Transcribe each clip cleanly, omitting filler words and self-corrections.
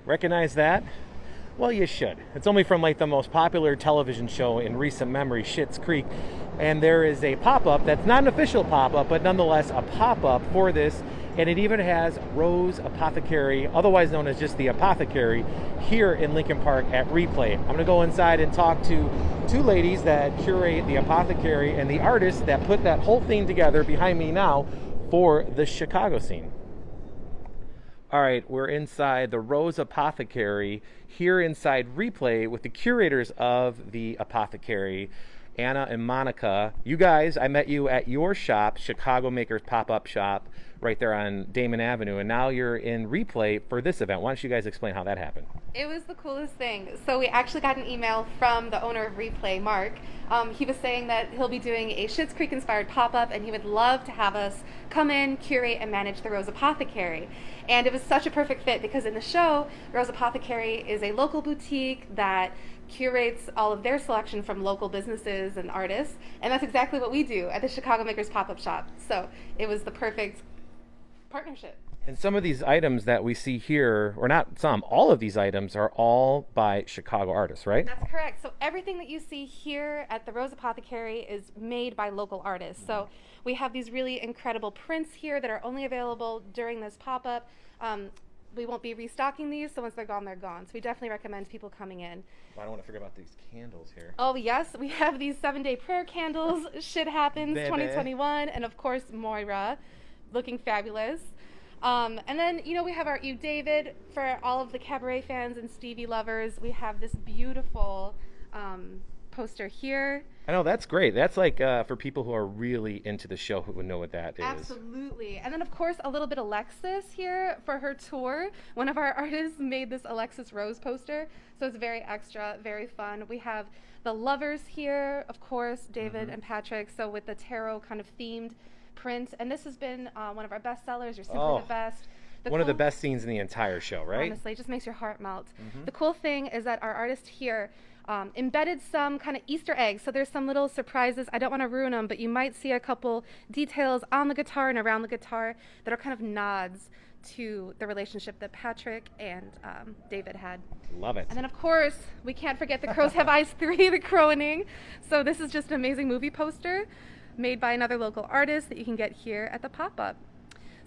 Recognize that? Well, you should. It's only from like the most popular television show in recent memory, Schitt's Creek. And there is a pop-up that's not an official pop-up, but nonetheless a pop-up for this. And it even has Rose Apothecary, otherwise known as just the Apothecary, here in Lincoln Park at Replay. I'm going to go inside and talk to two ladies that curate the Apothecary and the artist that put that whole thing together behind me now for the Chicago scene. All right, we're inside the Rose Apothecary here inside Replay with the curators of the Apothecary, Anna and Monica. You guys, I met you at your shop, Chicago Makers Pop-Up Shop, right there on Damon Avenue, and now you're in Replay for this event. Why don't you guys explain how that happened? It was the coolest thing. So we actually got an email from the owner of Replay, Mark. He was saying that he'll be doing a Schitt's Creek inspired pop-up and he would love to have us come in, curate, and manage the Rose Apothecary. And it was such a perfect fit because in the show, Rose Apothecary is a local boutique that curates all of their selection from local businesses and artists. And that's exactly what we do at the Chicago Makers Pop-Up Shop. So it was the perfect partnership. And some of these items that we see here, or not some, all of these items are all by Chicago artists, right? That's correct. So everything that you see here at the Rose Apothecary is made by local artists. So we have these really incredible prints here that are only available during this pop-up. We won't be restocking these, so once they're gone, they're gone. So we definitely recommend people coming in. I don't want to forget about these candles here. Oh, yes. We have these 7-day prayer candles, Shit Happens Baby. 2021, and of course, Moira, looking fabulous. And then, we have our You David for all of the cabaret fans and Stevie lovers. We have this beautiful poster here. I know, that's great. That's like for people who are really into the show who would know what that is. Absolutely. And then, of course, a little bit of Alexis here for her tour. One of our artists made this Alexis Rose poster, so it's very extra, very fun. We have the lovers here, of course, David and Patrick, so with the tarot kind of themed print. And this has been one of our best sellers. You're simply the best. One of the best scenes in the entire show, right? Honestly, it just makes your heart melt. The cool thing is that our artist here embedded some kind of Easter eggs. So there's some little surprises. I don't want to ruin them, but you might see a couple details on the guitar and around the guitar that are kind of nods to the relationship that Patrick and David had. Love it. And then, of course, we can't forget The Crows Have Eyes 3, The Croning. So this is just an amazing movie poster made by another local artist that you can get here at the pop-up.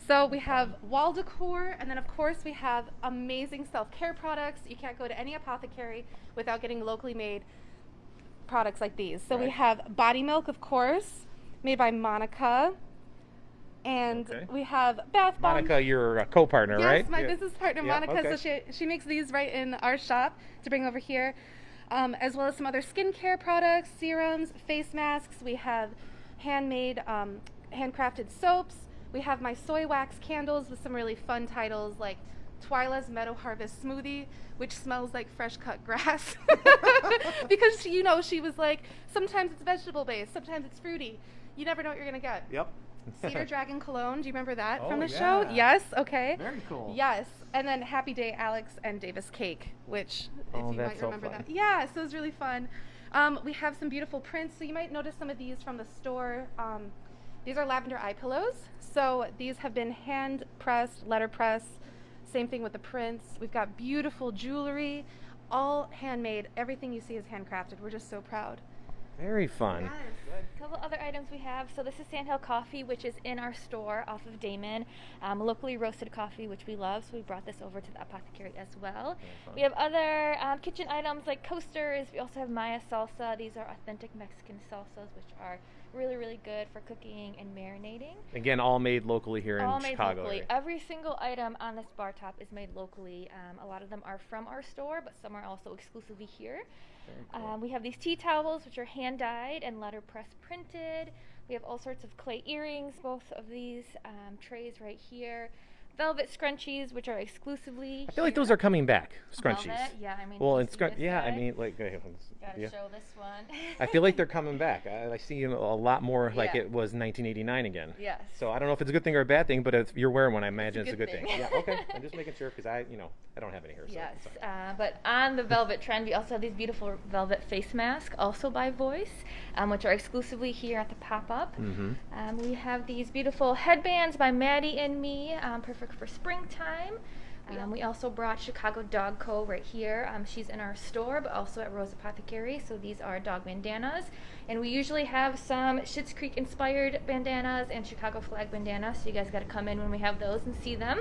So we have wall decor, and then of course we have amazing self-care products. You can't go to any apothecary without getting locally made products like these. So we have body milk, of course, made by Monica. And we have bath bombs. Monica, your co-partner, right? Yes, my business partner, Monica. So she makes these right in our shop to bring over here, as well as some other skincare products, serums, face masks. We have handmade, handcrafted soaps. We have my soy wax candles with some really fun titles like Twyla's Meadow Harvest Smoothie, which smells like fresh cut grass. Because, she was like, sometimes it's vegetable based, sometimes it's fruity. You never know what you're going to get. Yep. Cedar Dragon Cologne, do you remember that from the yeah. show? Yes, okay. Very cool. Yes, and then Happy Day Alex and Davis Cake, which, if you might remember that. Yeah, so it was really fun. We have some beautiful prints, so you might notice some of these from the store. These are lavender eye pillows. So these have been hand pressed, letter press. Same thing with the prints. We've got beautiful jewelry, all handmade. Everything you see is handcrafted. We're just so proud. Very fun. Yes. A couple other items we have. So this is Sandhill Coffee, which is in our store off of Damon. Locally roasted coffee, which we love. So we brought this over to the Apothecary as well. We have other kitchen items like coasters. We also have Maya salsa. These are authentic Mexican salsas, which are really, really good for cooking and marinating. Again, all made locally here in Chicago. All made locally. Every single item on this bar top is made locally. A lot of them are from our store, but some are also exclusively here. Cool. We have these tea towels, which are hand dyed and letterpress printed. We have all sorts of clay earrings, both of these trays right here. Velvet scrunchies, which are exclusively. I feel like those are coming back. Scrunchies. Velvet? Yeah, I mean. Well, and like. Gotta show this one. I feel like they're coming back. I see them a lot more like it was 1989 again. Yes. So I don't know if it's a good thing or a bad thing, but if you're wearing one, I imagine it's a good thing. Yeah. Okay. I'm just making sure because I don't have any here. So yes. But on the velvet trend, we also have these beautiful velvet face masks, also by Voice, which are exclusively here at the pop-up. We have these beautiful headbands by Maddie and me, perfect for springtime. We also brought Chicago Dog Co. right here. She's in our store, but also at Rose Apothecary. So these are dog bandanas. And we usually have some Schitt's Creek inspired bandanas and Chicago flag bandanas. So you guys got to come in when we have those and see them.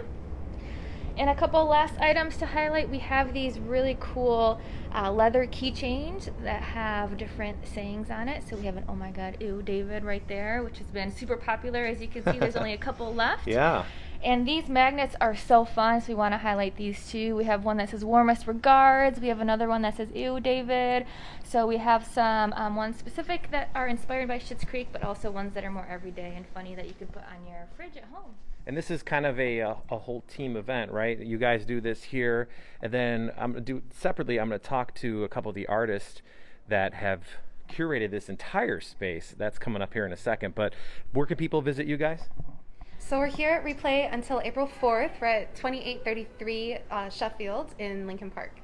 And a couple last items to highlight. We have these really cool leather keychains that have different sayings on it. So we have an "Oh my God, ew, David" right there, which has been super popular. As you can see, there's only a couple left. Yeah. And these magnets are so fun, so we want to highlight these too. We have one that says "Warmest Regards." We have another one that says "Ew, David." So we have some ones specific that are inspired by Schitt's Creek, but also ones that are more everyday and funny that you can put on your fridge at home. And this is kind of a whole team event, right? You guys do this here, and then I'm going to do separately. I'm going to talk to a couple of the artists that have curated this entire space. That's coming up here in a second. But where can people visit you guys? So we're here at Replay until April 4th. We're at 2833 Sheffield in Lincoln Park.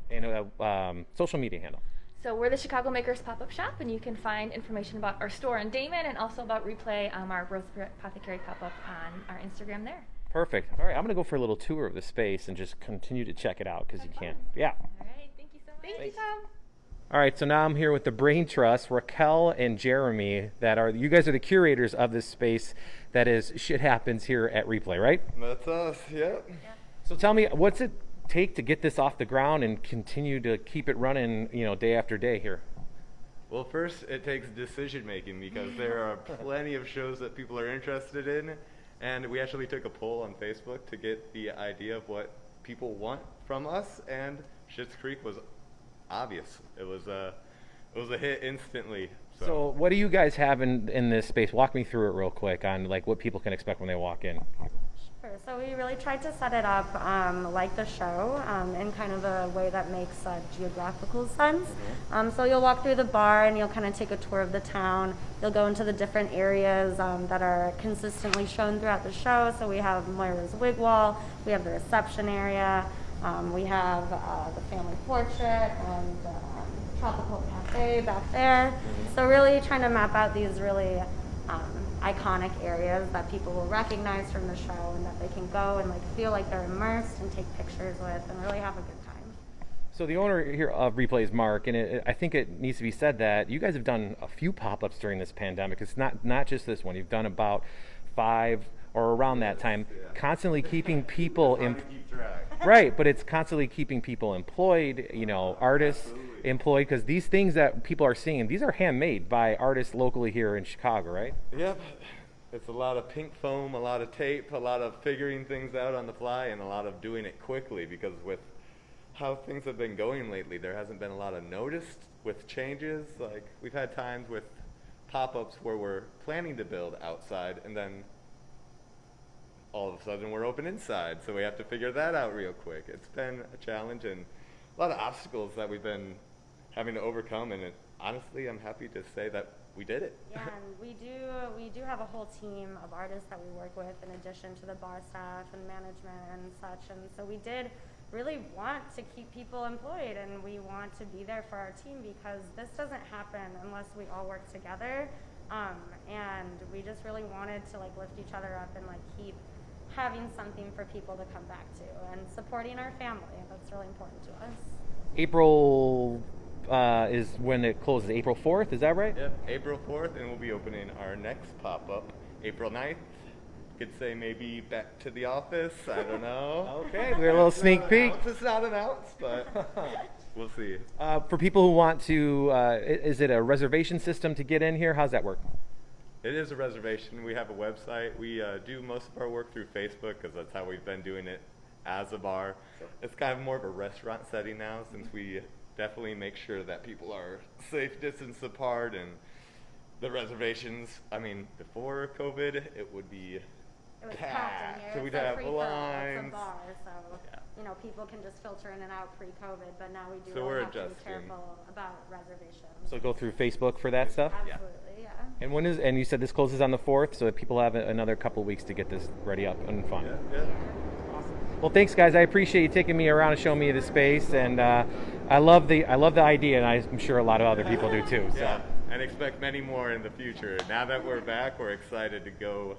And a social media handle. So we're the Chicago Makers Pop-Up Shop, and you can find information about our store in Damon and also about Replay, our Rose Apothecary pop-up on our Instagram there. Perfect. All right, I'm going to go for a little tour of the space and just continue to check it out because you can't. Yeah. All right, thank you so much. Thank you, Tom. All right, so now I'm here with the Brain Trust, Raquel and Jeremy, you guys are the curators of this space that is Shit Happens here at Replay, right? That's us, yep. Yeah. So tell me, what's it take to get this off the ground and continue to keep it running, day after day here? Well, first it takes decision making because there are plenty of shows that people are interested in, and we actually took a poll on Facebook to get the idea of what people want from us, and Schitt's Creek was obvious. It was a hit instantly. So what do you guys have in this space? Walk me through it real quick on like what people can expect when they walk in. Sure. So we really tried to set it up like the show in kind of a way that makes geographical sense. So you'll walk through the bar and you'll kind of take a tour of the town. You'll go into the different areas that are consistently shown throughout the show. So we have Moira's wig wall, we have the reception area, we have the family portrait and tropical cafe back there. So really trying to map out these really iconic areas that people will recognize from the show and that they can go and feel like they're immersed and take pictures with and really have a good time. So the owner here of Replay is Mark, and I think it needs to be said that you guys have done a few pop-ups during this pandemic. It's not just this one. You've done about 5 or around that time, constantly keeping people right, but it's constantly keeping people employed, artists employed, because these things that people are seeing, these are handmade by artists locally here in Chicago, right? Yep. It's a lot of pink foam, a lot of tape, a lot of figuring things out on the fly, and a lot of doing it quickly, because with how things have been going lately, there hasn't been a lot of notice with changes. Like, we've had times with pop-ups where we're planning to build outside, and then all of a sudden we're open inside, so we have to figure that out real quick. It's been a challenge and a lot of obstacles that we've been having to overcome, and honestly, I'm happy to say that we did it. Yeah, and we do have a whole team of artists that we work with in addition to the bar staff and management and such, and so we did really want to keep people employed, and we want to be there for our team because this doesn't happen unless we all work together, and we just really wanted to lift each other up and keep having something for people to come back to and supporting our family. That's really important to us. April is when it closes, April 4th, is that right? Yep, April 4th, and we'll be opening our next pop-up April 9th. Could say maybe back to the office, I don't know. Okay, we're a little sneak peek. It's not announced, but we'll see. For people who want to, is it a reservation system to get in here? How's that work? It is a reservation. We have a website. We do most of our work through Facebook because that's how we've been doing it as a bar. Sure. It's kind of more of a restaurant setting now, since we definitely make sure that people are safe distance apart, and the reservations, before COVID, it would be packed in here. So we'd It's have free-for-all. lines. It's a bar, so Yeah. People can just filter in and out pre-COVID, but now we do So really we're have to be adjusting. careful about reservations. So go through Facebook for that stuff? Absolutely, yeah. And you said this closes on the 4th, so that people have another couple weeks to get this ready up and fun. Yeah. Well, thanks, guys. I appreciate you taking me around and showing me the space, and I love the idea, and I'm sure a lot of other people do too. So. Yeah, and expect many more in the future. Now that we're back, we're excited to go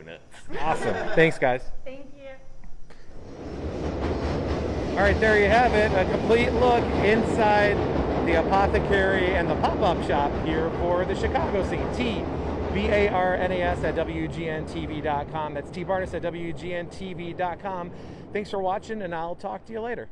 nuts. Awesome. Thanks, guys. Thank you. All right, there you have it. A complete look inside the Apothecary and the pop-up shop here for the Chicago scene. TBARNAS at WGNTV.com. That's TBarnas at WGNTV.com. Thanks for watching, and I'll talk to you later.